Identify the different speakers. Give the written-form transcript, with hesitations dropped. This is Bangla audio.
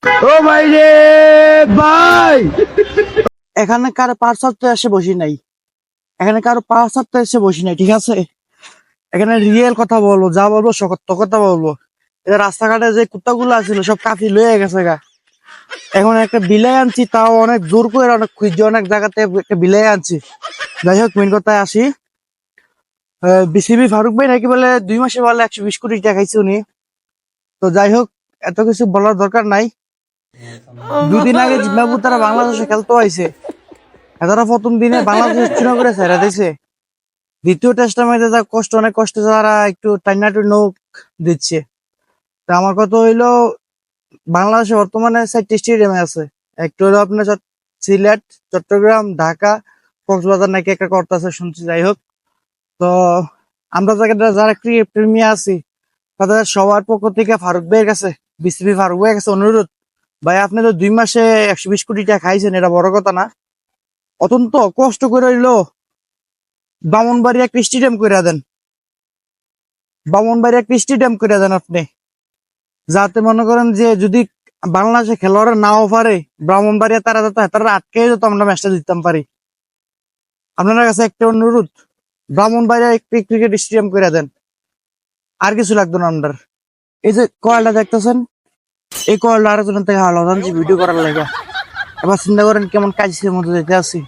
Speaker 1: ও ভাই রে ভাই, এখানে কারো পাঁচ সপ্তাহ এসে বসি নাই, এখানে কারো পাঁচ সপ্তাহ এসে বসি নাই, ঠিক আছে? এখানে রিয়েল কথা বলবো, যা বলবো সত্য কথা বলবো। এটা রাস্তাঘাটে যে কুত্তাগুলো আছিল সব কাফি লয়ে গেছে গা। এখন একটা বিলাই আনছি, তাও অনেক জোর করে, অনেক খুঁজছে, অনেক জায়গাতে একটা বিলাই আনছি। যাই হোক, মেন কথায় আসি। বিসিবি ফারুক ভাই নাকি বলে 2 মাসে বলে 120 কোটি টাকা খাইছে উনি। তো যাই হোক, এত কিছু বলার দরকার নাই। 2 দিন আগে জিম্বাবু তারা বাংলাদেশে খেলতে আইছে, তারা প্রথম দিনে বাংলাদেশ চুনা করে ছেড়ে দিছে। দ্বিতীয় টেস্টের মধ্যে যা কষ্ট, অনেক কষ্ট, যারা একটু টাইনা নৌক দিচ্ছে। তা আমার কথা হইলো, বাংলাদেশে বর্তমানে 4টি স্টেডিয়ামে আছে। একটা হলো আপনার সিলেট, চট্টগ্রাম, ঢাকা, কক্সবাজার নাকি একটা করতেছে শুনছি। যাই হোক, তো আমরা যারা ক্রিকেট প্রেমী আছি, তাদের সবার পক্ষ থেকে ফারুক ভাইয়ের কাছে, বিসিবি ফারুক ভাইয়ের কাছে অনুরোধ, ভাই আপনি তো 2 মাসে 120 কোটি টাকা খাইছেন, এটা বড় কথা না। অত্যন্ত কষ্ট করে হইলো বামনবাড়ি একটা স্টেডিয়াম করে দেন, বামনবাড়ি একটা স্টেডিয়াম করে দেন আপনি, যাতে মনে করেন যে যদি বাংলাদেশে খেলোয়াড়রা নাও পারে, ব্রাহ্মণবাড়িয়া তারা আটকে যেত, আমরা ম্যাচটা জিততাম পারি। আপনার কাছে একটা অনুরোধ, ব্রাহ্মণবাড়িয়া একটি ক্রিকেট স্টেডিয়াম করে দেন, আর কিছু লাগতো না আপনার। এই যে কয়েলটা দেখতেছেন, এই কয়েলটা আরেকজনের থেকে আলাদা আনছি ভিডিও করার লাগে। এবার চিন্তা করেন কেমন কাজের মধ্যে যেতে আছি।